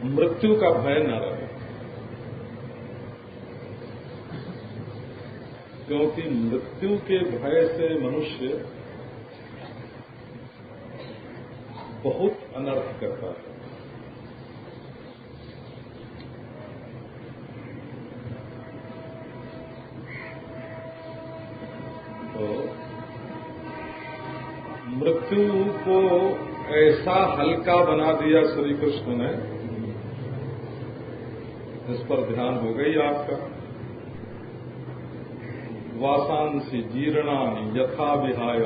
मृत्यु का भय न रहे, क्योंकि मृत्यु के भय से मनुष्य बहुत अनर्थ करता है। तो मृत्यु को ऐसा हल्का बना दिया श्री कृष्ण ने, इस पर ध्यान हो गई आपका। वासांसि जीर्णानि यथा विहाय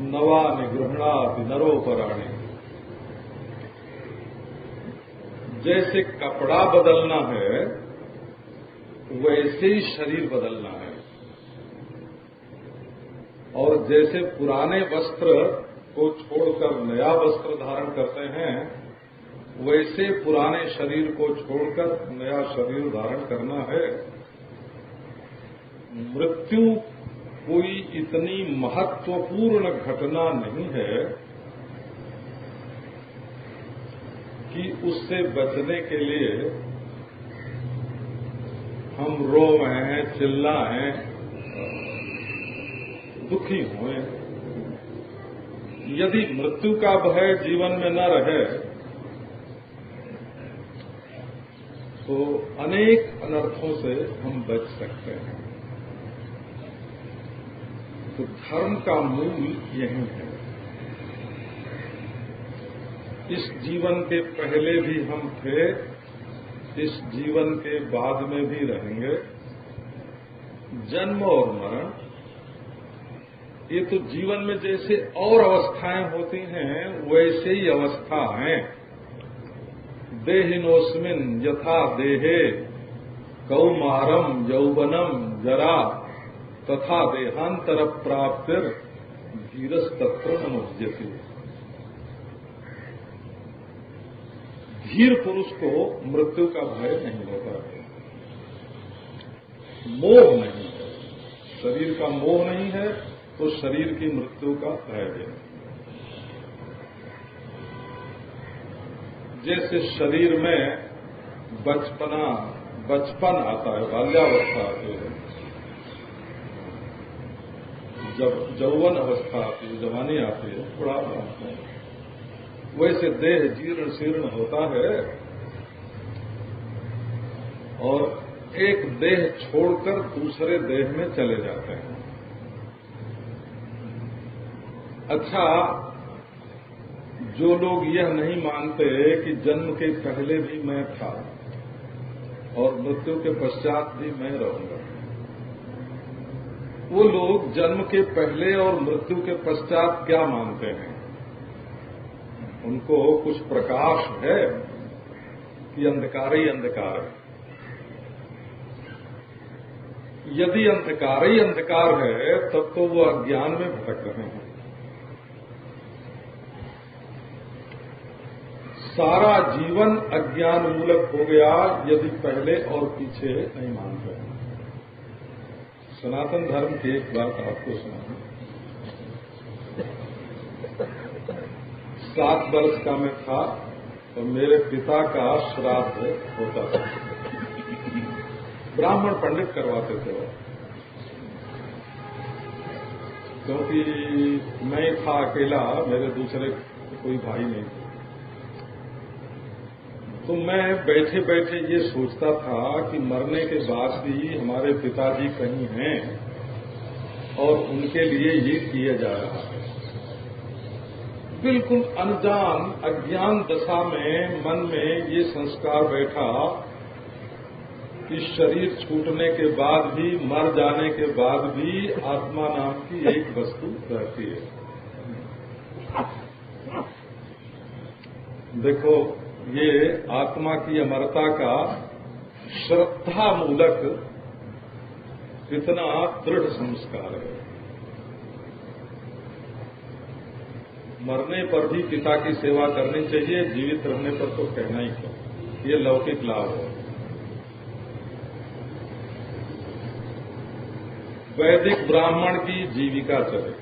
नवानि गृह्णाति नरोपराणि। जैसे कपड़ा बदलना है वैसे ही शरीर बदलना है, और जैसे पुराने वस्त्र को छोड़कर नया वस्त्र धारण करते हैं, वैसे पुराने शरीर को छोड़कर नया शरीर धारण करना है। मृत्यु कोई इतनी महत्वपूर्ण घटना नहीं है कि उससे बचने के लिए हम रोएं, चिल्लाएं, दुखी हों। यदि मृत्यु का भय जीवन में न रहे तो अनेक अनर्थों से हम बच सकते हैं। तो धर्म का मूल यही है। इस जीवन के पहले भी हम थे, इस जीवन के बाद में भी रहेंगे। जन्म और मरण, ये तो जीवन में जैसे और अवस्थाएं होती हैं वैसे ही अवस्था हैं। देहिनोस्मिन् यथा देहे कौमारम यौवनम जरा तथा देहांतर प्राप्तिर धीरस्तत्र नमुच्यते। धीर पुरुष को मृत्यु का भय नहीं होता है, मोह नहीं है। शरीर का मोह नहीं है तो शरीर की मृत्यु का भय है। जैसे शरीर में बचपन आता है, बाल्यावस्था आती है, जब यौवन अवस्था आती है, जवानी आती है, बुढ़ापा आता है, वैसे देह जीर्ण शीर्ण होता है और एक देह छोड़कर दूसरे देह में चले जाते हैं। अच्छा, जो लोग यह नहीं मानते कि जन्म के पहले भी मैं था और मृत्यु के पश्चात भी मैं रहूंगा, वो लोग जन्म के पहले और मृत्यु के पश्चात क्या मानते हैं? उनको कुछ प्रकाश है कि अंधकार ही अंधकार है? यदि अंधकार ही अंधकार है तब तो वो अज्ञान में भटक रहे हैं। सारा जीवन अज्ञान मूलक हो गया यदि पहले और पीछे नहीं मानते हैं। सनातन धर्म की एक बात आपको सुनाऊं। 7 वर्ष का मैं था तो मेरे पिता का श्राद्ध होता था। ब्राह्मण पंडित करवाते थे वो, क्योंकि मैं था अकेला, मेरे दूसरे कोई भाई नहीं थे। तो मैं बैठे बैठे ये सोचता था कि मरने के बाद भी हमारे पिताजी कहीं हैं और उनके लिए ये किया जा रहा है। बिल्कुल अनजान अज्ञान दशा में मन में ये संस्कार बैठा कि शरीर छूटने के बाद भी, मर जाने के बाद भी आत्मा नाम की एक वस्तु रहती है। देखो, ये आत्मा की अमरता का श्रद्धा मूलक कितना दृढ़ संस्कार है। मरने पर भी पिता की सेवा करनी चाहिए, जीवित रहने पर तो कहना ही क्यों, ये लौकिक लाभ है। वैदिक ब्राह्मण की जीविका चले,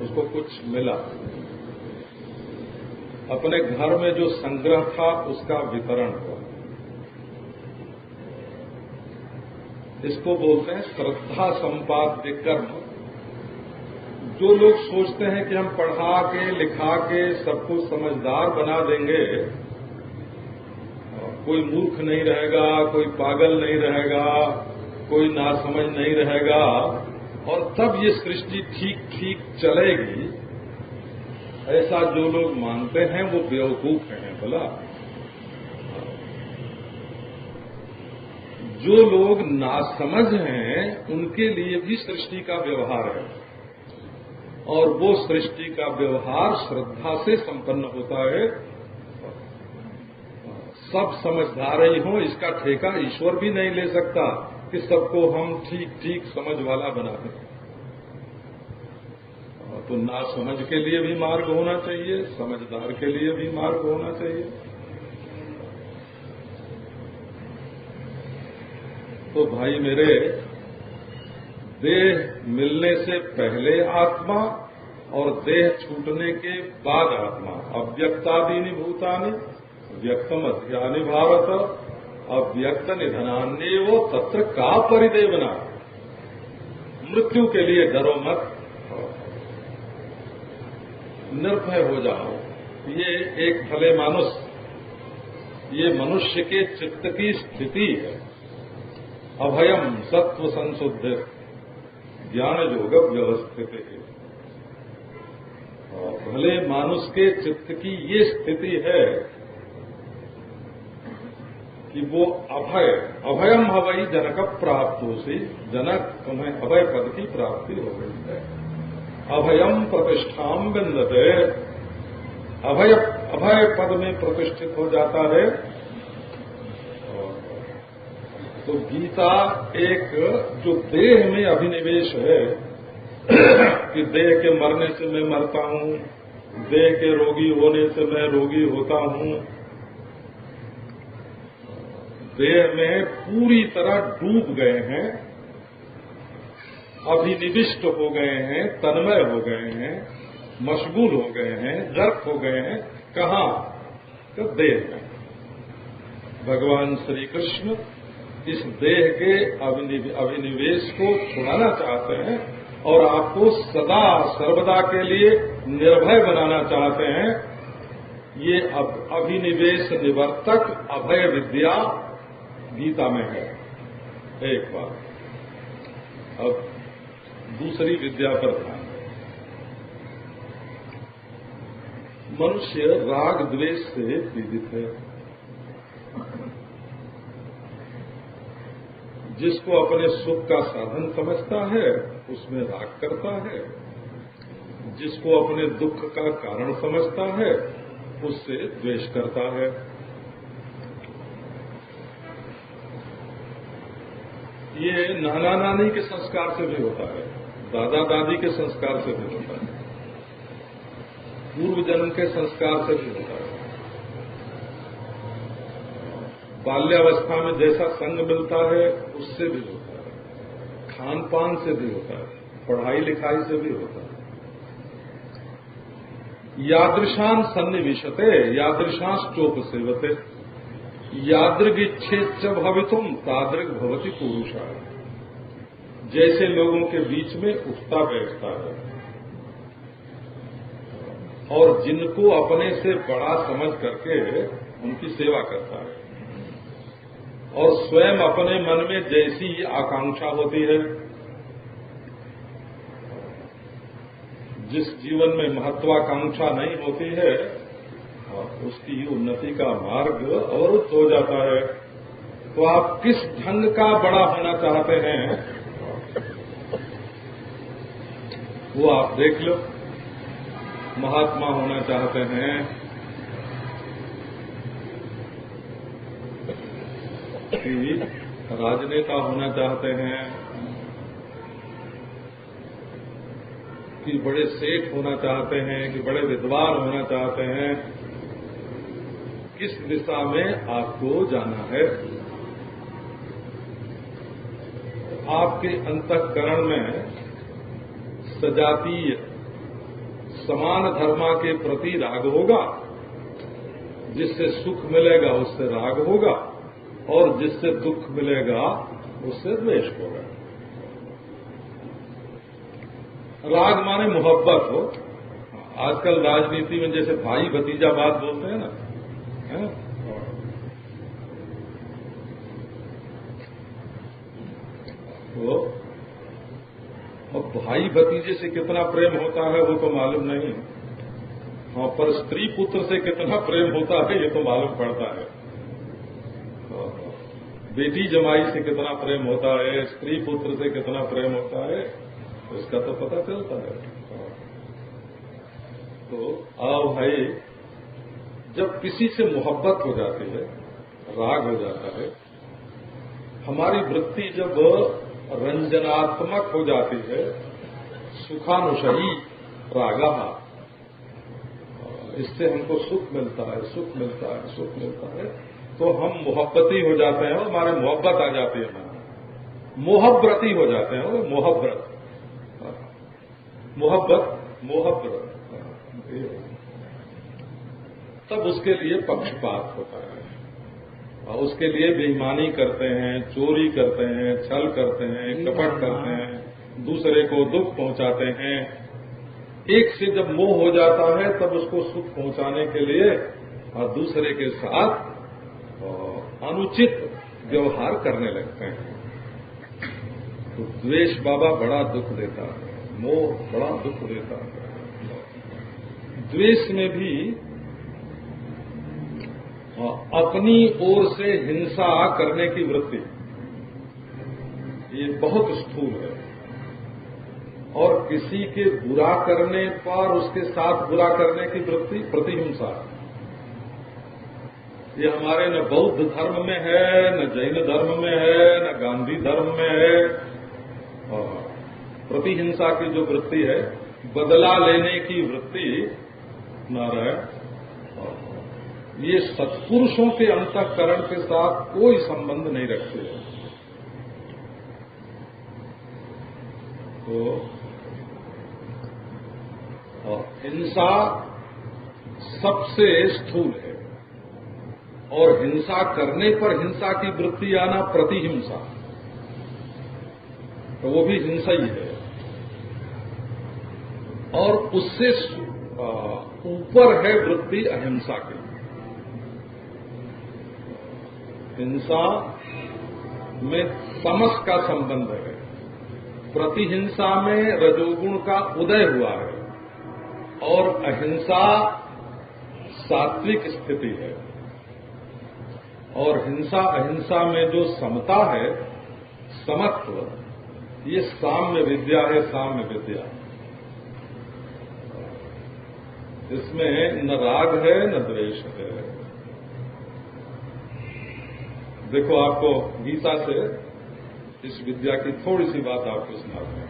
उसको कुछ मिला, अपने घर में जो संग्रह था उसका वितरण हुआ। इसको बोलते हैं श्रद्धा संपाद्य कर्म। जो लोग सोचते हैं कि हम पढ़ा के लिखा के सबको समझदार बना देंगे, कोई मूर्ख नहीं रहेगा, कोई पागल नहीं रहेगा, कोई नासमझ नहीं रहेगा, और तब ये सृष्टि ठीक ठीक चलेगी, ऐसा जो लोग मानते हैं वो बेवकूफ हैं। बोला, जो लोग नासमझ हैं उनके लिए भी सृष्टि का व्यवहार है, और वो सृष्टि का व्यवहार श्रद्धा से संपन्न होता है। सब समझदार ही हों, इसका ठेका ईश्वर भी नहीं ले सकता कि सबको हम ठीक ठीक समझ वाला बना दें। तो नासमझ के लिए भी मार्ग होना चाहिए, समझदार के लिए भी मार्ग होना चाहिए। तो भाई मेरे, देह मिलने से पहले आत्मा और देह छूटने के बाद आत्मा, अव्यक्तादीनि भूतानि व्यक्तम अध्यानि भारत, अव्यक्त निधनान्येव तत्र का परिदेवना। मृत्यु के लिए डरो मत, निर्भय हो जाओ। ये एक भले मानुष, ये मनुष्य के चित्त की स्थिति है। अभयम सत्व संशुद्ध ज्ञान योग व्यवस्थित है। भले मानुष के चित्त की ये स्थिति है कि वो अभय, अभयम हवई जनक प्राप्तोसी, जनक तुम्हें अभय पद की प्राप्ति हो गई है। अभयम प्रतिष्ठाम विन्दते, अभय अभय पद में प्रतिष्ठित हो जाता है। तो गीता एक जो देह में अभिनिवेश है कि देह के मरने से मैं मरता हूं, देह के रोगी होने से मैं रोगी होता हूं, देह में पूरी तरह डूब गए हैं, अभिनिविष्ट हो गए हैं, तन्मय हो गए हैं, मशगूल हो गए हैं, गर्क हो गए हैं। कहाँ? तो देह में। भगवान श्री कृष्ण इस देह के अभिनिवेश को छुड़ाना चाहते हैं और आपको सदा सर्वदा के लिए निर्भय बनाना चाहते हैं। ये अभिनिवेश निवर्तक अभय विद्या गीता में है। एक बात। अब दूसरी विद्या पर ध्यान। मनुष्य राग द्वेष से पीड़ित है। जिसको अपने सुख का साधन समझता है उसमें राग करता है, जिसको अपने दुख का कारण समझता है उससे द्वेष करता है। ये नाना नानी के संस्कार से भी होता है, दादा दादी के संस्कार से भी होता है, पूर्व जन्म के संस्कार से भी होता है। बाल्यावस्था में जैसा संग मिलता है उससे भी होता है, खान पान से भी होता है, पढ़ाई लिखाई से भी होता है। यादृशान सन्निविशते यादृशांश्चोप सेवते, यादृगिच्छेच्च भवितुम तादृग भवति पुरुषा। जैसे लोगों के बीच में उठता बैठता है और जिनको अपने से बड़ा समझ करके उनकी सेवा करता है, और स्वयं अपने मन में जैसी आकांक्षा होती है, जिस जीवन में महत्वाकांक्षा नहीं होती है उसकी उन्नति का मार्ग अवरुद्ध हो जाता है। तो आप किस ढंग का बड़ा होना चाहते हैं वो आप देख लो। महात्मा होना चाहते हैं कि राजनेता होना चाहते हैं कि बड़े सेठ होना चाहते हैं कि बड़े विद्वान होना चाहते हैं, किस दिशा में आपको जाना है? आपके अंतःकरण में सजातीय समान धर्मा के प्रति राग होगा जिससे सुख मिलेगा उससे राग होगा और जिससे दुख मिलेगा उससे द्वेष होगा। राग माने मोहब्बत हो। आजकल राजनीति में जैसे भाई भतीजा बात बोलते हैं ना, है? तो अब भाई भतीजे से कितना प्रेम होता है वो तो मालूम नहीं, हाँ, पर स्त्री पुत्र से कितना प्रेम होता है ये तो मालूम पड़ता है। बेटी जमाई से कितना प्रेम होता है, स्त्री पुत्र से कितना प्रेम होता है, उसका तो पता चलता है। तो आओ भाई, जब किसी से मोहब्बत हो जाती है, राग हो जाता है, हमारी वृत्ति जब रंजनात्मक हो जाती है, सुखानुषयी रागा, इससे हमको सुख मिलता है, सुख मिलता है, सुख मिलता है, तो हम मोहब्बती हो जाते हैं, हमारे मोहब्बत आ जाती है, मोहब्रती हो जाते हैं, वो मोहब्रत, मोहब्बत, मोहब्रत। तब उसके लिए पक्षपात होता है और उसके लिए बेईमानी करते हैं, चोरी करते हैं, छल करते हैं, कपट करते हैं, दूसरे को दुख पहुंचाते हैं। एक से जब मोह हो जाता है तब उसको सुख पहुंचाने के लिए और दूसरे के साथ अनुचित व्यवहार करने लगते हैं। तो द्वेष बाबा बड़ा दुख देता है, मोह बड़ा दुख देता है। द्वेष में भी अपनी ओर से हिंसा करने की वृत्ति, ये बहुत स्थूल है। और किसी के बुरा करने पर उसके साथ बुरा करने की वृत्ति प्रतिहिंसा, ये हमारे न बौद्ध धर्म में है, न जैन धर्म में है, न गांधी धर्म में है। प्रतिहिंसा की जो वृत्ति है, बदला लेने की वृत्ति, नारायण, ये सत्पुरुषों के अंतःकरण के साथ कोई संबंध नहीं रखते हैं। तो हिंसा सबसे स्थूल है और हिंसा करने पर हिंसा की वृत्ति आना प्रतिहिंसा, तो वो भी हिंसा ही है। और उससे ऊपर है वृत्ति अहिंसा की। हिंसा में तमस का संबंध है, प्रतिहिंसा में रजोगुण का उदय हुआ है और अहिंसा सात्विक स्थिति है। और हिंसा अहिंसा में जो समता है, समत्व, ये साम्य विद्या है, साम्य विद्या। इसमें न राग है न द्वेष है। देखो, आपको गीता से इस विद्या की थोड़ी सी बात आपको सुनाते हैं।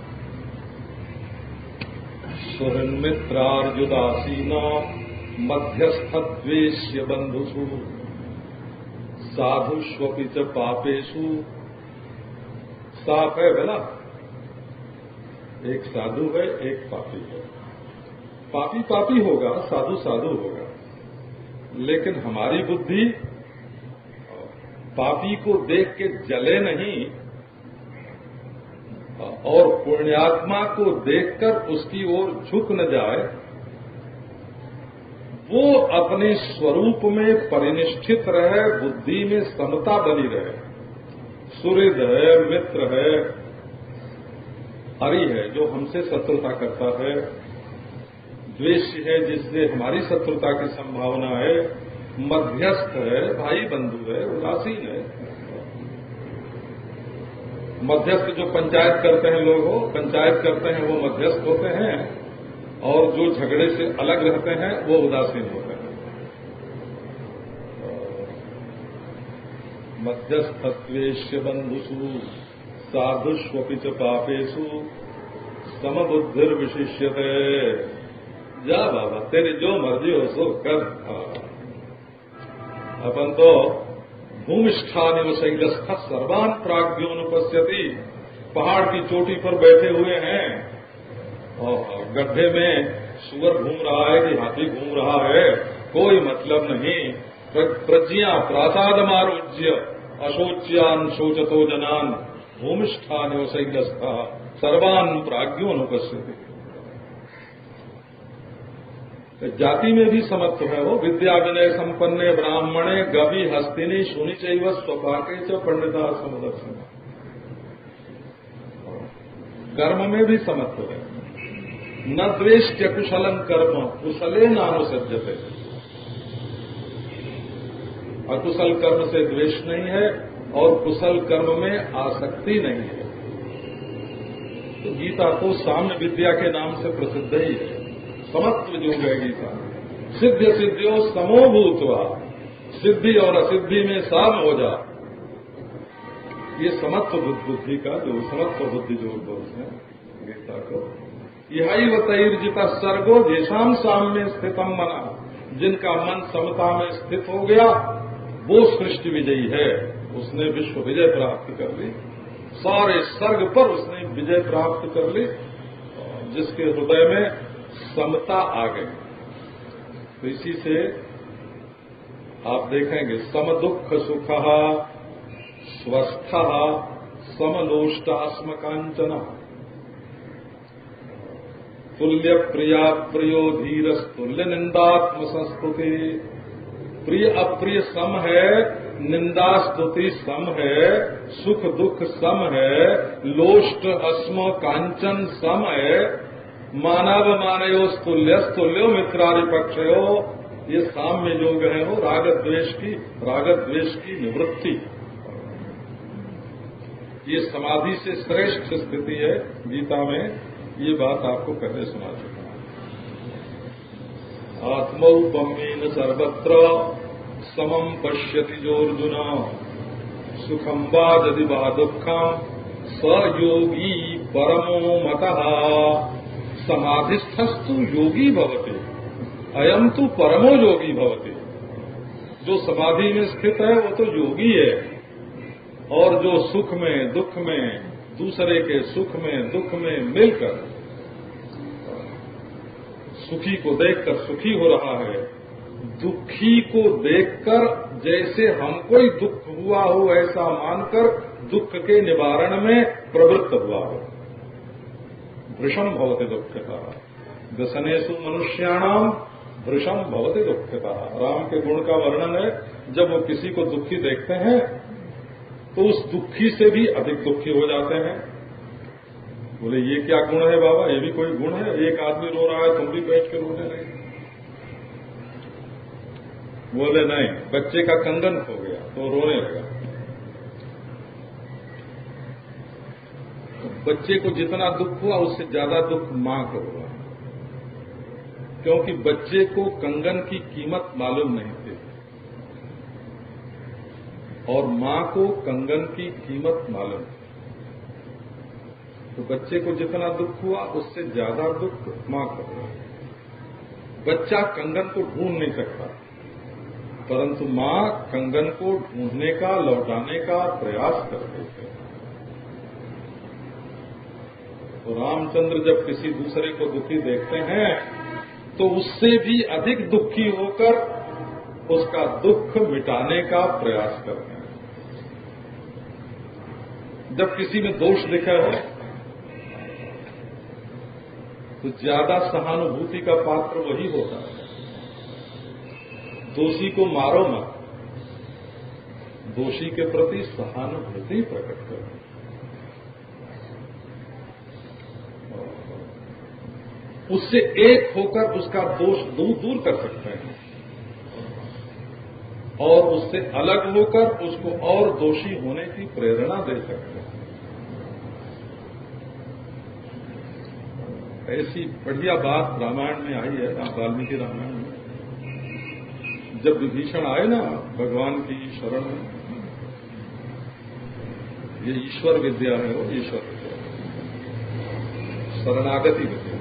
सुहृन्मित्रार्जुदासीना मध्यस्थद्वेष्य बंधुषु साधुष्वपि च पापेषु। साफ है बोला, एक साधु है, एक पापी है। पापी पापी होगा, साधु साधु होगा, लेकिन हमारी बुद्धि पापी को देख के जले नहीं और पुण्यात्मा को देखकर उसकी ओर झुक न जाए, वो अपने स्वरूप में परिनिष्ठित रहे, बुद्धि में समता बनी रहे। सुहृद है, मित्र है, हरि है जो हमसे शत्रुता करता है, द्वेष है जिससे हमारी शत्रुता की संभावना है, मध्यस्थ है, भाई बंधु है, उदासीन है। मध्यस्थ जो पंचायत करते हैं लोग, हो पंचायत करते हैं वो मध्यस्थ होते हैं, और जो झगड़े से अलग रहते हैं वो उदासीन होते हैं। मध्यस्थत्वेष्य बंधुषु साधुष्वपि च पापेषु समबुद्धिर्विशिष्यते। जा बाबा, तेरी जो मर्जी हो सो कर। अपन तो भूमिष्ठानिव शैलस्थ सर्वान प्राज्ञोनुपश्यति, पहाड़ की चोटी पर बैठे हुए हैं और गड्ढे में सुअर घूम रहा है कि हाथी घूम रहा है, कोई मतलब नहीं। प्रज्ञा प्रासादमारोज्य अशोच्यान शोचतो जनान भूमिष्ठान्यो शैलस्था सर्वान प्राज्ञोनुपस्थिति। जाति में भी समत्व है वो। विद्या विनय संपन्ने ब्राह्मणे गवि हस्तिनी शुनि चैव स्वपाके च पंडिता समदर्शन। कर्म में भी समत्व है। न द्वेष्ट कुशलं कर्म कुशले नानुसज्जते। अकुशल कर्म से द्वेष नहीं है और कुशल कर्म में आसक्ति नहीं है। तो गीता तो साम्य विद्या के नाम से प्रसिद्ध ही है। समत्व जो है गीता। सिद्ध सिद्धियों समो भूत्वा, सिद्धि और असिद्धि में साम हो जा। ये समत्व बुद्धि का जो समत्व बुद्धि जो बोलते हैं गीता को। यही वतैर्जिता सर्गो जेशाम साम्य स्थितम मना। जिनका मन समता में स्थित हो गया वो सृष्टि विजयी है। उसने विश्व विजय प्राप्त कर ली। सारे सर्ग पर उसने विजय प्राप्त कर ली। जिसके हृदय में समता आ गई। तो इसी से आप देखेंगे सम दुख सुख स्वस्थ समलोष्टास्म कांचन तुल्य प्रिया प्रियो धीरस्तुल्य निंदात्म संस्तुति। प्रिय अप्रिय सम है, निंदा स्तुति सम है, सुख दुख सम है, लोष्ट अस्म कांचन सम है, मानव मानयो स्तुल्यो मित्रारिपक्षयो। ये साम्य योग है वो राग द्वेष की निवृत्ति। ये समाधि से श्रेष्ठ स्थिति है गीता में। ये बात आपको पहले सुना चुका। आत्मौपम्येन सर्वत्र समम पश्यति जोर्जुन सुखम वा यदि वा दुःखम स योगी परमो मतः। समाधिस्थस्तु योगी भवति अयम तो परमो योगी भवति। जो समाधि में स्थित है वो तो योगी है। और जो सुख में दुख में दूसरे के सुख में दुख में मिलकर सुखी को देखकर सुखी हो रहा है, दुखी को देखकर जैसे हमको ही दुख हुआ हो ऐसा मानकर दुख के निवारण में प्रवृत्त हुआ हो। भृशम भवति दुःखता व्यसनेषु मनुष्याणाम भृशम भवति दुःखता। राम के गुण का वर्णन है। जब वो किसी को दुखी देखते हैं तो उस दुखी से भी अधिक दुखी हो जाते हैं। बोले ये क्या गुण है बाबा? ये भी कोई गुण है? एक आदमी रो रहा है तुम भी बैठ के रोने लगे। बोले नहीं, बच्चे का कंगन खो गया तो रोने लगा। बच्चे को जितना दुख हुआ उससे ज्यादा दुख मां को हुआ, क्योंकि बच्चे को कंगन की कीमत मालूम नहीं थी और मां को कंगन की कीमत मालूम थी। तो बच्चे को जितना दुख हुआ उससे ज्यादा दुख मां को हुआ। बच्चा कंगन को ढूंढ नहीं सकता, परंतु मां कंगन को ढूंढने का लौटाने का प्रयास करते थे। तो रामचंद्र जब किसी दूसरे को दुखी देखते हैं तो उससे भी अधिक दुखी होकर उसका दुख मिटाने का प्रयास करते हैं। जब किसी में दोष दिखा हो तो ज्यादा सहानुभूति का पात्र वही होता है। दोषी को मारो मत, दोषी के प्रति सहानुभूति प्रकट करो। उससे एक होकर उसका दोष दूर कर सकते हैं और उससे अलग होकर उसको और दोषी होने की प्रेरणा दे सकते हैं। ऐसी बढ़िया बात रामायण में आई है, वाल्मीकि रामायण में। जब विभीषण आए ना भगवान की शरण में, ये ईश्वर विद्या है, वो ईश्वर विद्या, शरणागति विद्या,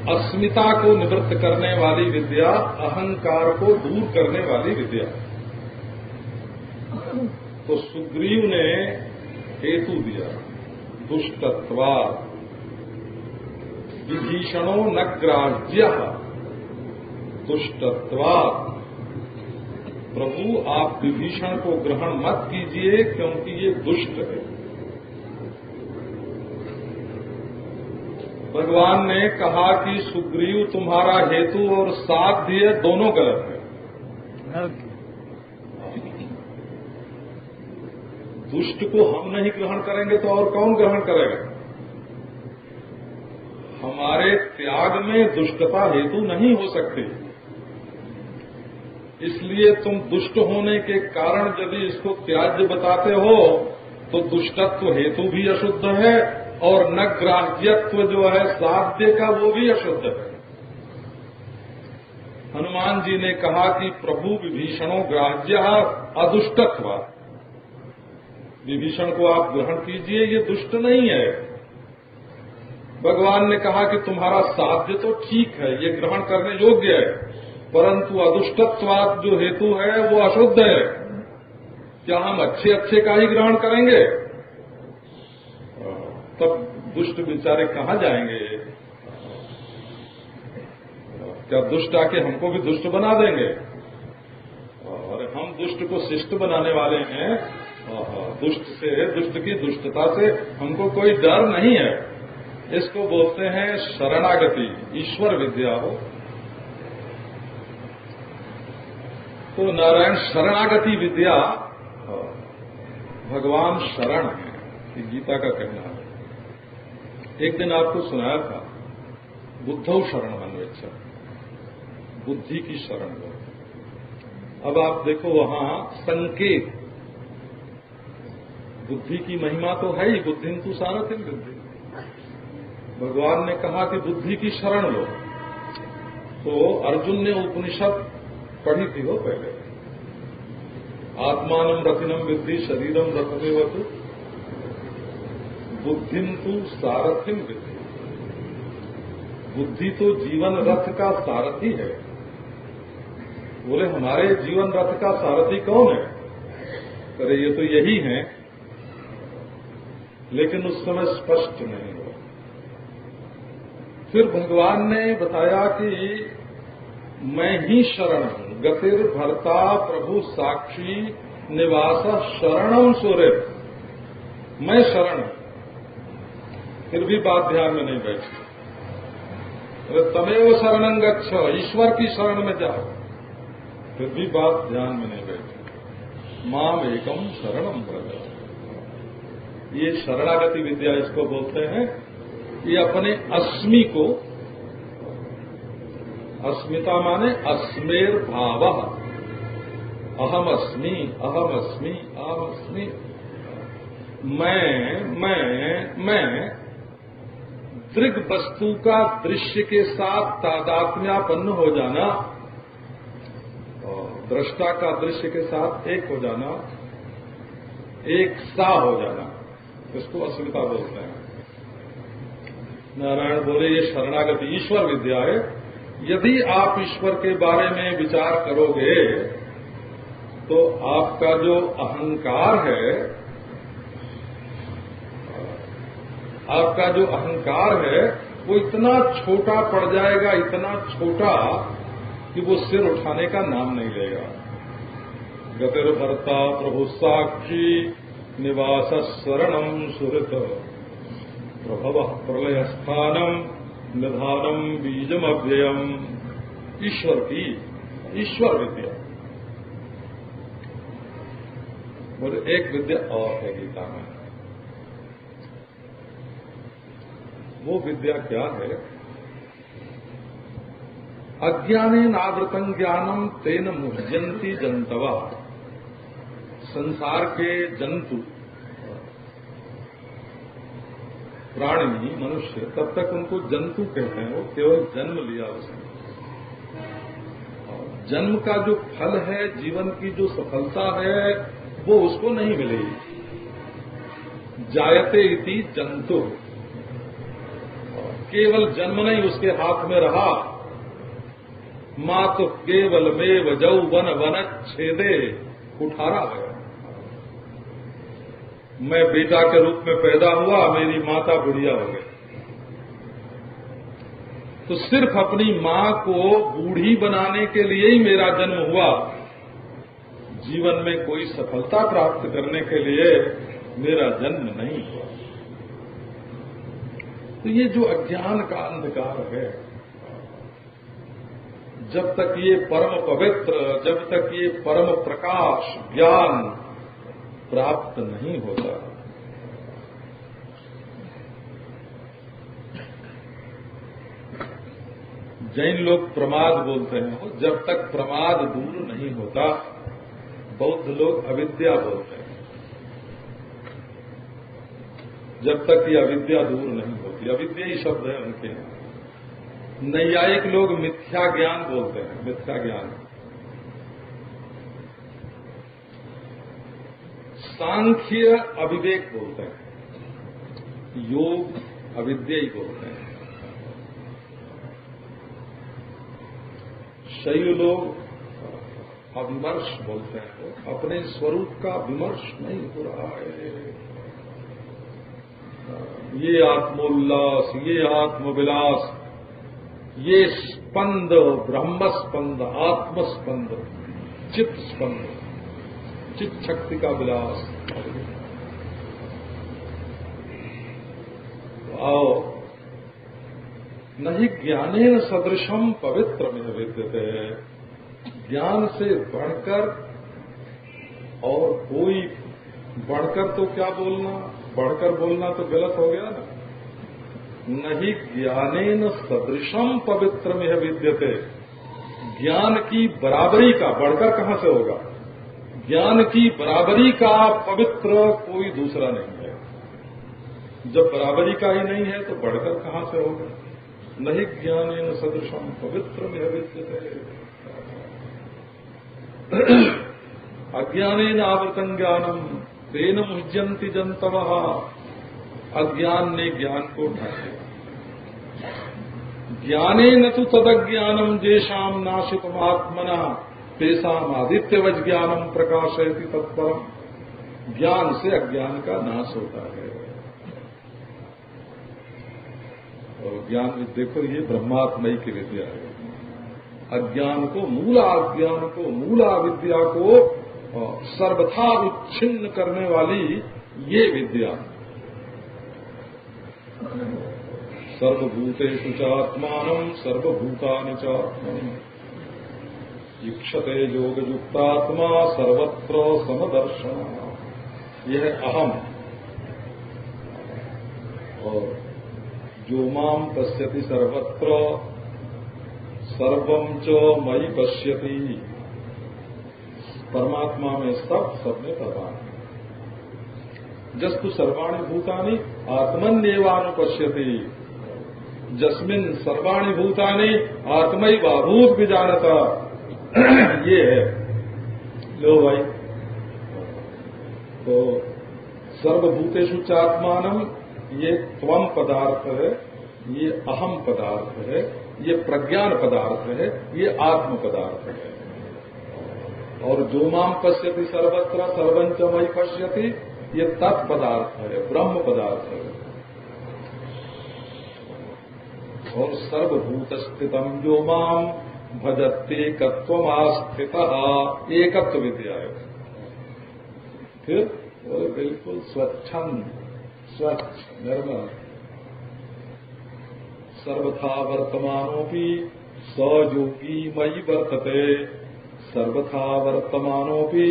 अस्मिता को निवृत्त करने वाली विद्या, अहंकार को दूर करने वाली विद्या। तो सुग्रीव ने हेतु दिया, दुष्टत्वात् विभीषणो न ग्राह्य, दुष्टत्वात् प्रभु आप विभीषण को ग्रहण मत कीजिए क्योंकि ये दुष्ट है। भगवान ने कहा कि सुग्रीव तुम्हारा हेतु और साध्य दोनों गलत है। दुष्ट को हम नहीं ग्रहण करेंगे तो और कौन ग्रहण करेगा? हमारे त्याग में दुष्टता हेतु नहीं हो सकती। इसलिए तुम दुष्ट होने के कारण यदि इसको त्याज्य बताते हो तो दुष्टत्व हेतु भी अशुद्ध है और न ग्राह्यत्व जो है साध्य का वो भी अशुद्ध है। हनुमान जी ने कहा कि प्रभु विभीषणों ग्राह्य अदुष्टत्व, विभीषण को आप ग्रहण कीजिए, ये दुष्ट नहीं है। भगवान ने कहा कि तुम्हारा साध्य तो ठीक है, ये ग्रहण करने योग्य है, परंतु अदुष्टत्वात् जो हेतु है वो अशुद्ध है। क्या हम अच्छे अच्छे का ही ग्रहण करेंगे? तब दुष्ट बेचारे कहाँ जाएंगे? क्या दुष्ट आके हमको भी दुष्ट बना देंगे? और हम दुष्ट को शिष्ट बनाने वाले हैं। दुष्ट की दुष्टता से हमको कोई डर नहीं है। इसको बोलते हैं शरणागति, ईश्वर विद्या हो। तो नारायण शरणागति विद्या, भगवान शरण है, ये गीता का कहना है। एक दिन आपको सुनाया था, बुद्धौ शरण अन्वेषा, बुद्धि की शरण लो। अब आप देखो वहां संकेत, बुद्धि की महिमा तो है ही, बुद्धिं तु सारथिं विद्धि। भगवान ने कहा कि बुद्धि की शरण लो। तो अर्जुन ने उपनिषद पढ़ी थी वो पहले, आत्मानं रथिनं विद्धि शरीरं रथमेवतु बुद्धिं तु सारथिं विद्धि। बुद्धि तो जीवन रथ का सारथी है। बोले हमारे जीवन रथ का सारथी कौन है? अरे ये तो यही है, लेकिन उस समय स्पष्ट नहीं हुआ। फिर भगवान ने बताया कि मैं ही शरण हूं, गतिर भर्ता प्रभु साक्षी निवास शरणम सुरेत, मैं शरण हूं। फिर भी बात ध्यान में नहीं बैठी। अरे तमेव शरणं गच्छ, ईश्वर की शरण में जाओ। फिर भी बात ध्यान में नहीं बैठी। माम एकम शरणम व्रज, ये शरणागति विद्या इसको बोलते हैं। ये अपने अस्मि को, अस्मिता माने अस्मेर भाव, अहम अस्मि अहम अस्मि अहम अस्मि, मैं दृग वस्तु का दृश्य के साथ तादात्म्यापन्न हो जाना, और दृष्टा का दृश्य के साथ एक हो जाना, एक सा हो जाना, इसको अस्मिता बोलते हैं। नारायण बोले ये शरणागति ईश्वर विद्या है। यदि आप ईश्वर के बारे में विचार करोगे तो आपका जो अहंकार है, आपका जो अहंकार है वो इतना छोटा पड़ जाएगा, इतना छोटा कि वो सिर उठाने का नाम नहीं लेगा। गतिर भर्ता प्रभु साक्षी निवास शरणम सुहृत प्रभव प्रलय स्थानम निधानम बीजम अव्ययम। ईश्वर की ईश्वर विद्या। और एक विद्या और है गीता में। वो विद्या क्या है? अज्ञानेन आवृतं ज्ञानम तेन मुह्यन्ति जंतवा। संसार के जंतु, प्राणी, मनुष्य, तब तक उनको जंतु कहते हैं। वो केवल जन्म लिया उसने। जन्म का जो फल है, जीवन की जो सफलता है, वो उसको नहीं मिलेगी। जायते इति जंतु, केवल जन्म नहीं उसके हाथ में रहा। मां तो केवल मेव जौवन वनच्छेदे, कुठारा है। मैं बेटा के रूप में पैदा हुआ, मेरी माता बुढ़िया हो गई। तो सिर्फ अपनी मां को बूढ़ी बनाने के लिए ही मेरा जन्म हुआ। जीवन में कोई सफलता प्राप्त करने के लिए मेरा जन्म नहीं हुआ। तो ये जो अज्ञान का अंधकार है, जब तक ये परम पवित्र, जब तक ये परम प्रकाश ज्ञान प्राप्त नहीं होता, जैन लोग प्रमाद बोलते हैं, जब तक प्रमाद दूर नहीं होता, बौद्ध लोग अविद्या बोलते हैं, जब तक ये अविद्या दूर नहीं होती। अविद्या ही शब्द है उनके यहाँ। नैयायिक लोग मिथ्या ज्ञान बोलते हैं, मिथ्या ज्ञान। सांख्य अविवेक बोलते हैं, योग अविद्या ही बोलते हैं। शैव लोग अविमर्श बोलते हैं, अपने स्वरूप का विमर्श नहीं हो रहा है। ये आत्मोल्लास, ये आत्मविलास, ये स्पंद, ब्रह्मस्पंद, आत्मस्पंद, चित्त स्पंद, चित्त शक्ति का विलास। आओ, नहीं ज्ञानेन सदृशम पवित्र में विद्यते। ज्ञान से बढ़कर और कोई, बढ़कर तो क्या बोलना, बढ़कर बोलना तो गलत हो गया ना। नहीं ज्ञानेन सदृशम पवित्र में विद्यते। ज्ञान की बराबरी का, बढ़कर कहां से होगा? ज्ञान की बराबरी का पवित्र कोई दूसरा नहीं है। जब बराबरी का ही नहीं है तो बढ़कर कहां से होगा? नहीं ज्ञानेन सदृशम पवित्र में विद्यते। अज्ञानेन आवृतं ज्ञानम तेन मुह्यन्ति जन्तवः। अज्ञान ने ज्ञान को ढक दिया। ज्ञानेन तु तदज्ञानम जेषाम नाशितमात्मनः तेषाम आदित्यवज् ज्ञानम प्रकाशयति तत्परम। ज्ञान से अज्ञान का नाश होता है। और ज्ञान, देखो ये ब्रह्मात्मयी की विद्या है। अज्ञान को, मूला अज्ञान को, मूला विद्या को सर्वथा उच्छिन्न करने वाली ये विद्या। सर्वभूतेषु चात्मानं सर्वभूतानि चात्मनि ईक्षते योगयुक्तात्मा सर्वत्र समदर्शन। यह अहम। और जो माम पश्यति सर्वत्र सर्वं च मयि पश्यति। परमात्मा में सब में परमात्मा। जस्तु सर्वाणि भूतानि आत्मन्येवानुपश्यति। जस्मिन् सर्वाणि भूतानि आत्मैवाभूत विजानता। ये है। लो भाई, तो सर्वभूतेषु चात्मानम, ये त्वम पदार्थ है, ये अहम पदार्थ है, ये प्रज्ञान पदार्थ है, ये आत्म पदार्थ है। और जो माम पश्यति सर्वत्र सर्वंच मयि पश्यति, ये तत्पदार्थ है, ब्रह्म पदार्थ है। और सर्वभूत स्थितम जो माम भजत्येकत्वमास्थितः। एकत्व विद्या है। फिर वो बिल्कुल स्वच्छंद, स्वच्छ, निर्मल। सर्वथा वर्तमानोपि सयोगी मयि वर्तते। सर्वथा वर्तमानोपि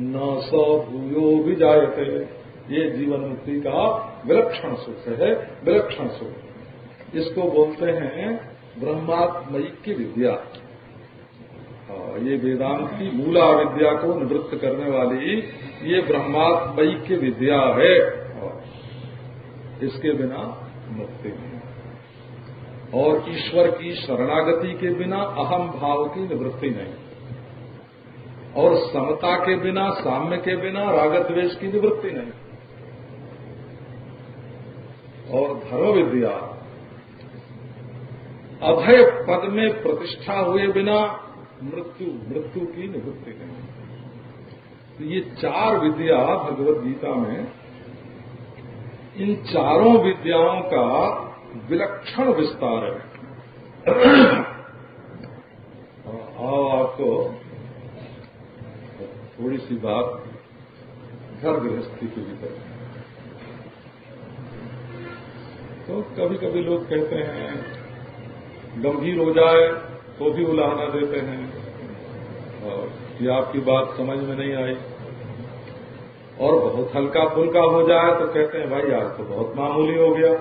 न स भूयो विजायते। ये जीवन मुक्ति का विलक्षण सुख है, विलक्षण सुख। इसको बोलते हैं ब्रह्मात्मयी की विद्या। ये वेदांत की मूला विद्या को निवृत्त करने वाली ये ब्रह्मात्मयी की विद्या है। इसके बिना मुक्ति नहीं। और ईश्वर की शरणागति के बिना अहम भाव की निवृत्ति नहीं। और समता के बिना, साम्य के बिना रागद्वेष की निवृत्ति नहीं। और धर्म विद्या, अभय पद में प्रतिष्ठा हुए बिना मृत्यु की निवृत्ति नहीं। तो ये चार विद्या भगवद गीता में, इन चारों विद्याओं का विलक्षण विस्तार है। आओ आपको थोड़ी सी बात घर गृहस्थी के भीतर। तो कभी कभी लोग कहते हैं गंभीर हो जाए तो भी उलाहना देते हैं और ये आपकी बात समझ में नहीं आई, और बहुत हल्का फुल्का हो जाए तो कहते हैं भाई आज तो बहुत मामूली हो गया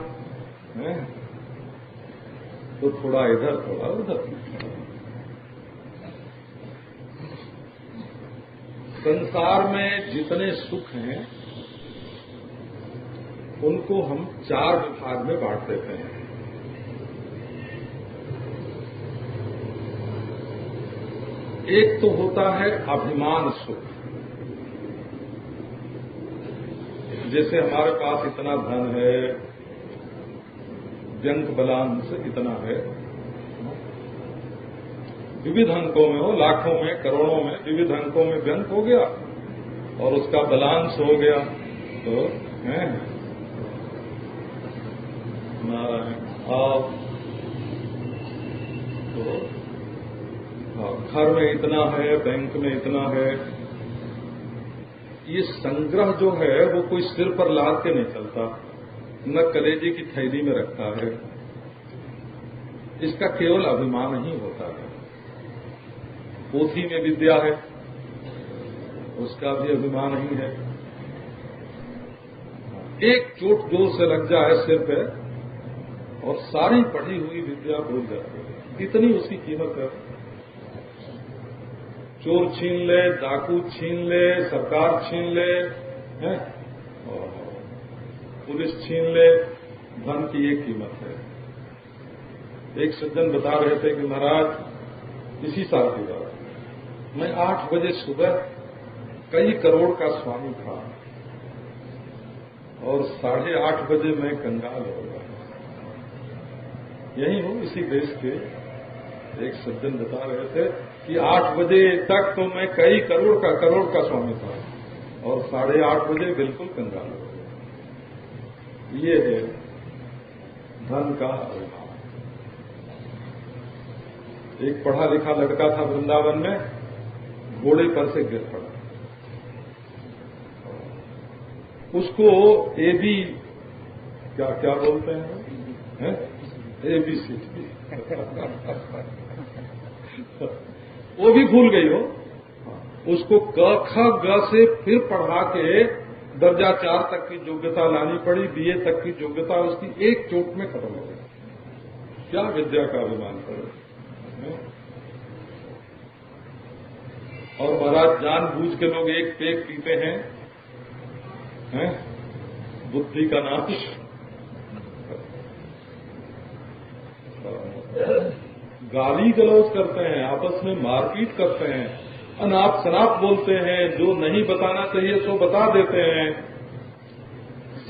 है, तो थोड़ा इधर थोड़ा उधर। संसार में जितने सुख हैं उनको हम 4 विभाग में बांट देते हैं। एक तो होता है अभिमान सुख, जैसे हमारे पास इतना धन है, व्यंक बलांश इतना है, विविध अंकों में हो, लाखों में, करोड़ों में, विविध अंकों में व्यंक हो गया और उसका बलांश हो गया तो है आप तो घर में इतना है, बैंक में इतना है। ये संग्रह जो है वो कोई सिर पर लाद के नहीं चलता, न कलेजे की थैली में रखता है, इसका केवल अभिमान ही होता है। पोथी में विद्या है, उसका भी अभिमान ही है। एक चोट जोर से लग जाए सिर पे और सारी पढ़ी हुई विद्या भूल जाती है, इतनी उसकी कीमत है। चोर छीन ले, डाकू छीन ले, सरकार छीन ले, है? और पुलिस छीन ले, धन की एक कीमत है। एक सज्जन बता रहे थे कि महाराज इसी साल की बात, मैं 8 बजे सुबह कई करोड़ का स्वामी था और 8:30 बजे मैं कंगाल हो गया। यही हूँ, इसी देश के एक सज्जन बता रहे थे कि 8 बजे तक तो मैं कई करोड़ का स्वामी था और 8:30 बजे बिल्कुल कंगाल हो गया। ये है धन का अभिमान। एक पढ़ा लिखा लड़का था वृंदावन में, घोड़े पर से गिर पड़ा। उसको एबी क्या बोलते हैं? एबीसीडी वो भी भूल गई हो। उसको क ख ग से फिर पढ़ा के दर्जा 4 तक की योग्यता लानी पड़ी, बीए तक की योग्यता उसकी एक चोट में खत्म हो गई। क्या विद्या का अभिमान करो। और महाराज जानबूझ के लोग एक पेग पीते हैं, बुद्धि का नाश। गाली गलौज करते हैं, आपस में मारपीट करते हैं, अनाप शनाप बोलते हैं, जो नहीं बताना चाहिए सो बता देते हैं।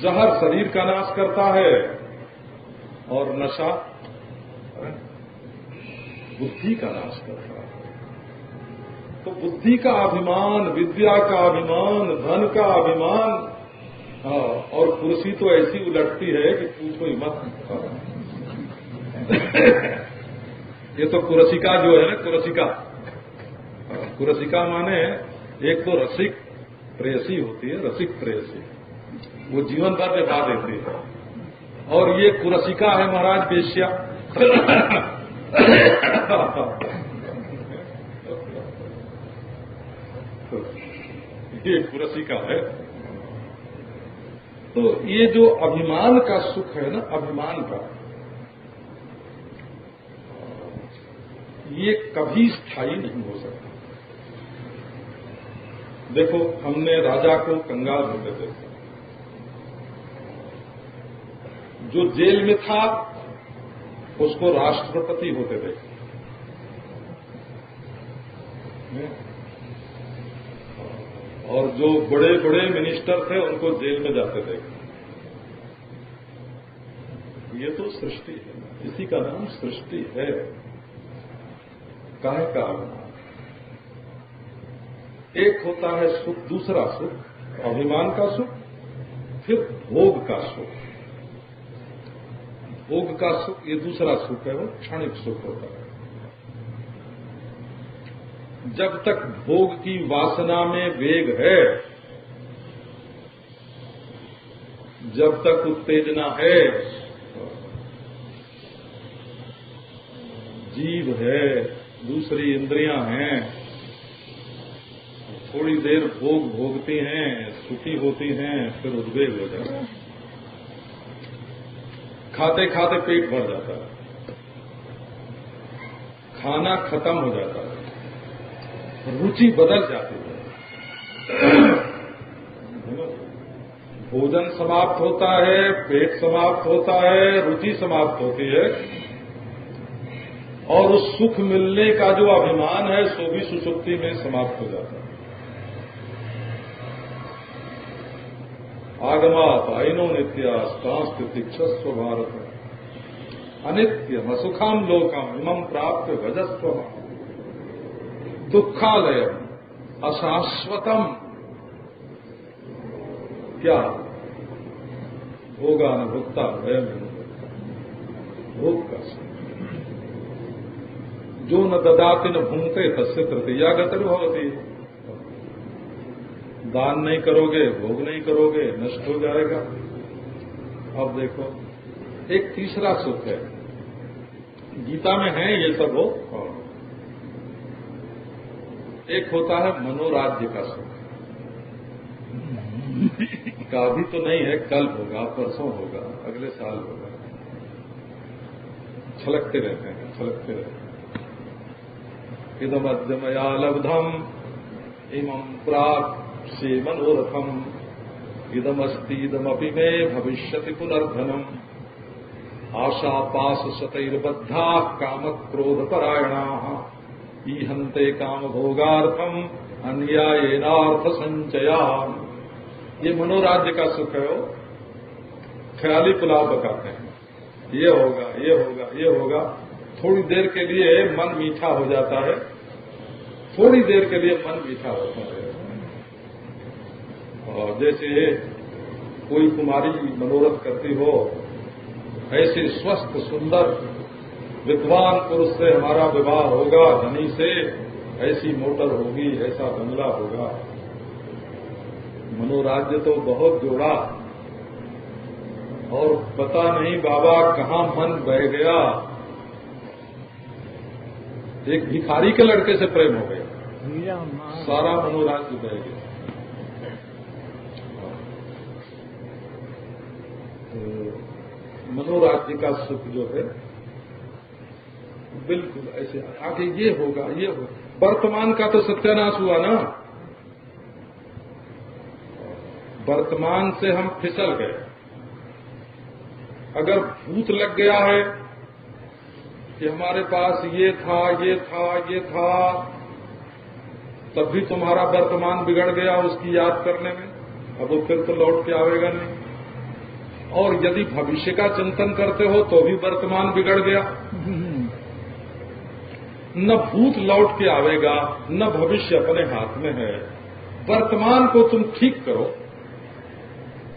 जहर शरीर का नाश करता है और नशा बुद्धि का नाश करता है। तो बुद्धि का अभिमान, विद्या का अभिमान, धन का अभिमान, और कुर्सी तो ऐसी उलटती है कि पूछो ही मत। ये तो कुरसिका जो है ना, कुरसिका माने एक तो रसिक प्रेयसी होती है, रसिक प्रेयसी, वो जीवन भर निभा देती है, और ये कुरसिका है महाराज वेश्या। ये कुरसिका है। तो ये जो अभिमान का सुख है ना, अभिमान का, ये कभी स्थायी नहीं हो सकता। देखो, हमने राजा को कंगाल होते देखा, जो जेल में था उसको राष्ट्रपति होते देखा, और जो बड़े बड़े मिनिस्टर थे उनको जेल में जाते देखा। ये तो सृष्टि है, इसी का नाम सृष्टि है। काहे का अभिमान? एक होता है सुख, दूसरा सुख अभिमान का सुख, फिर भोग का सुख। भोग का सुख ये दूसरा सुख है, वो क्षणिक सुख होता है। जब तक भोग की वासना में वेग है, जब तक उत्तेजना है, जीभ है, दूसरी इंद्रियां हैं, थोड़ी देर भोग भोगती हैं, सुखी होती हैं, फिर उद्वेग हो जाता है। खाते खाते पेट भर जाता है, खाना खत्म हो जाता है, रुचि बदल जाती है। भोजन समाप्त होता है, पेट समाप्त होता है, रुचि समाप्त होती है, और उस सुख मिलने का जो अभिमान है सो भी सुषुप्ति में समाप्त हो जाता है। आगमात आइनो नित्यास्तांस्ति तिक्षस्व भारत अनित्यम असुखम लोकम इमं प्राप्त भजस्व दुखालयम अशाश्वतम। क्या भोगानुभुक्ता है भोग का जो न ददाति न भूंगते तस्य तृतीया गतिर्भवति। दान नहीं करोगे, भोग नहीं करोगे, नष्ट हो जाएगा। अब देखो एक तीसरा सुख है, गीता में है ये सब हो। एक होता है मनोराज्य का सुख, का अभी तो नहीं है, कल होगा, परसों होगा, अगले साल होगा। छलकते रहते हैं, छलकते रहते हैं। इदमद्यमया लब्धम इमं प्राप्स्ये मनोरथम इदमस्ति इदमपि मे भविष्यति पुनर्धनम। आशा पाश शतैर्बद्धा कामक्रोधपरायणा ईहन्ते काम भोगार्थम अन्यायेनार्थ संचया। ये मनोराज्य का सुख है। वो ख्याली पुलाव पकाते हैं, ये होगा, ये होगा, ये होगा। थोड़ी देर के लिए मन मीठा हो जाता है, थोड़ी देर के लिए मन मीठा होता है। और जैसे कोई कुमारी मनोरथ करती हो, ऐसे स्वस्थ सुंदर विद्वान पुरुष से हमारा विवाह होगा, धनी से ऐसी मोटर होगी, ऐसा बंगला होगा। मनोराज्य तो बहुत जोड़ा, और पता नहीं बाबा कहाँ मन बह गया। एक भिखारी के लड़के से प्रेम हो गया, सारा मनोराज्य बह गया। मनोराज्य का सुख जो है बिल्कुल ऐसे आगे ये होगा, ये होगा। वर्तमान का तो सत्यानाश हुआ ना। वर्तमान से हम फिसल गए। अगर भूत लग गया है कि हमारे पास ये था, ये था, ये था, तब भी तुम्हारा वर्तमान बिगड़ गया उसकी याद करने में, अब वो फिर तो लौट के आवेगा नहीं। और यदि भविष्य का चिंतन करते हो तो भी वर्तमान बिगड़ गया। न भूत लौट के आवेगा, न भविष्य अपने हाथ में है। वर्तमान को तुम ठीक करो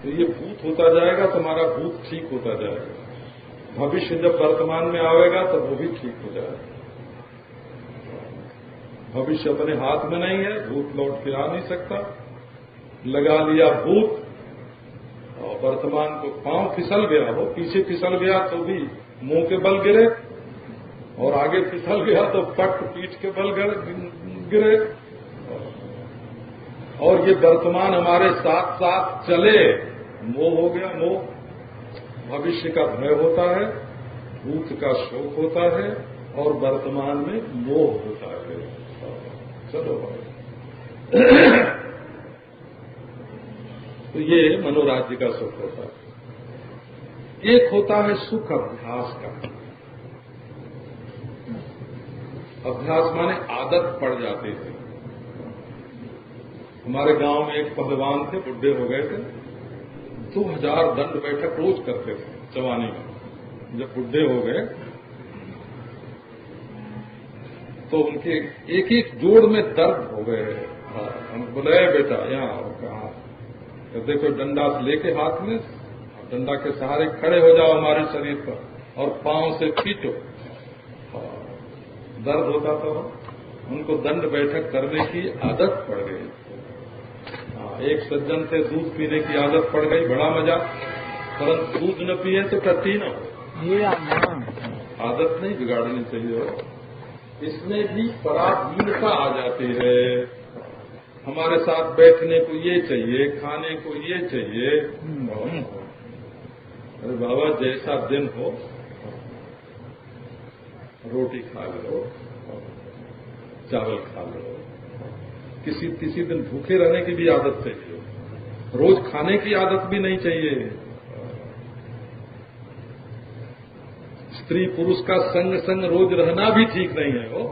तो ये भूत होता जाएगा, तुम्हारा भूत ठीक होता जाएगा। भविष्य जब वर्तमान में आवेगा तब वो भी ठीक हो जाएगा। भविष्य अपने हाथ में नहीं है, भूत लौट के आ नहीं सकता। लगा लिया भूत और वर्तमान को, पांव फिसल गया, वो पीछे फिसल गया तो भी मुंह के बल गिरे, और आगे फिसल गया तो पट पीठ के बल गिरे। और ये वर्तमान हमारे साथ साथ चले, मोह हो गया। मोह भविष्य का भय होता है, भूत का शोक होता है, और वर्तमान में मोह होता है। चलो भाई तो ये मनोराज्य का सुख होता है। एक होता है सुख अभ्यास का। अभ्यास माने आदत पड़ जाती है। हमारे गांव में एक पहलवान थे, बुढ़े हो गए थे, 2000 दंड बैठक रोज करते थे जवानी में। जब बुढ़े हो गए तो उनके एक एक जोड़ में दर्द हो गए। हम बोले बेटा यहाँ आओ, कहाँ? तो देखो डंडा लेके हाथ में, डंडा के सहारे खड़े हो जाओ हमारे शरीर पर और पांव से पीटो। दर्द होता तो उनको दंड बैठक करने की आदत पड़ गई। एक सज्जन से दूध पीने की आदत पड़ गई, बड़ा मजा, परंतु दूध न पिए तो टट्टी न हो। आदत नहीं बिगाड़नी चाहिए हो। इसमें भी पराधीनता आ जाती है। हमारे साथ बैठने को ये चाहिए, खाने को ये चाहिए। अरे बाबा, जैसा दिन हो रोटी खा लो, चावल खा लो, किसी दिन भूखे रहने की भी आदत चाहिए, रोज खाने की आदत भी नहीं चाहिए। स्त्री पुरुष का संग संग रोज रहना भी ठीक नहीं है वो।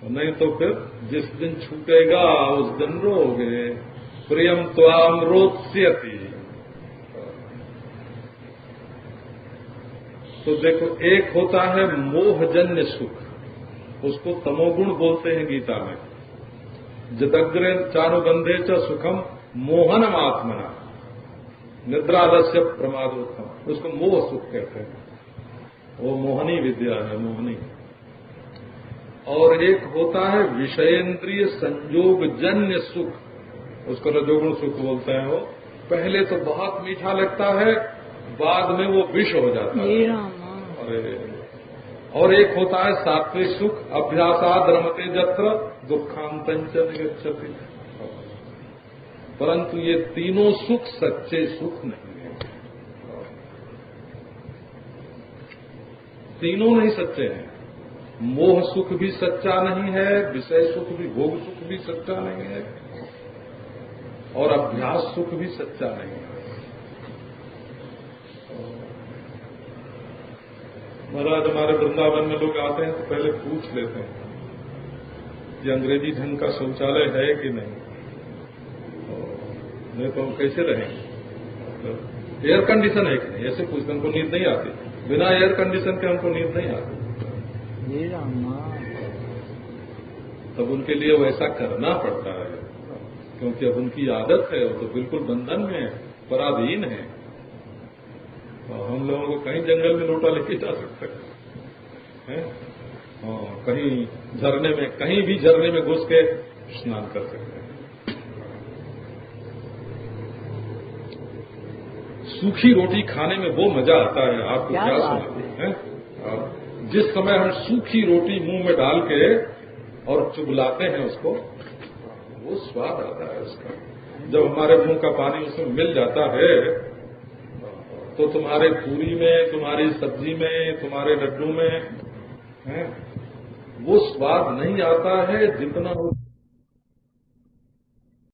नहीं तो फिर जिस दिन छूटेगा उस दिन रोगे। प्रियम त्वाम रोत्स्यति। तो देखो, एक होता है मोहजन्य सुख, उसको तमोगुण बोलते हैं गीता में। जदग्रे चारुगंधे च सुखम मोहनम आत्मना निद्रालस्य प्रमादोत्तम, उसको मोह सुख कहते हैं। वो मोहनी विद्या है, मोहनी। और एक होता है विषयेंद्रिय संयोग जन्य सुख, उसको रजोगुण सुख बोलते हैं। वो पहले तो बहुत मीठा लगता है, बाद में वो विष हो जाता है। अरे, और एक होता है सात्विक सुख, अभ्यासाद रमते जत्र दुखांतंच निगच्छति। परंतु ये तीनों सुख सच्चे सुख नहीं है, तीनों नहीं सच्चे हैं। मोह सुख भी सच्चा नहीं है, विषय सुख भी, भोग सुख भी सच्चा नहीं है, और अभ्यास सुख भी सच्चा नहीं है। महाराज, हमारे वृंदावन में लोग आते हैं तो पहले पूछ लेते हैं कि अंग्रेजी ढंग का शौचालय है कि नहीं तो हम कैसे रहेंगे। एयर कंडीशन है कि नहीं, ऐसे पूछते, हमको नींद नहीं आती। बिना एयर कंडीशन के हमको नींद नहीं आती। तब उनके लिए वैसा करना पड़ता है, क्योंकि अब उनकी आदत है, वो तो बिल्कुल बंधन में, पराधीन है। हम लोगों को कहीं जंगल में लोटा लेके जा सकते हैं, कहीं झरने में, कहीं भी झरने में घुस के स्नान कर सकते हैं। सूखी रोटी खाने में वो मजा आता है, आपको क्या समझते हैं? जिस समय हम सूखी रोटी मुंह में डाल के और चुगलाते हैं उसको, वो स्वाद आता है उसका। जब हमारे मुंह का पानी उसमें मिल जाता है तो तुम्हारे पूरी में, तुम्हारी सब्जी में, तुम्हारे लड्डू में वो स्वाद नहीं आता है जितना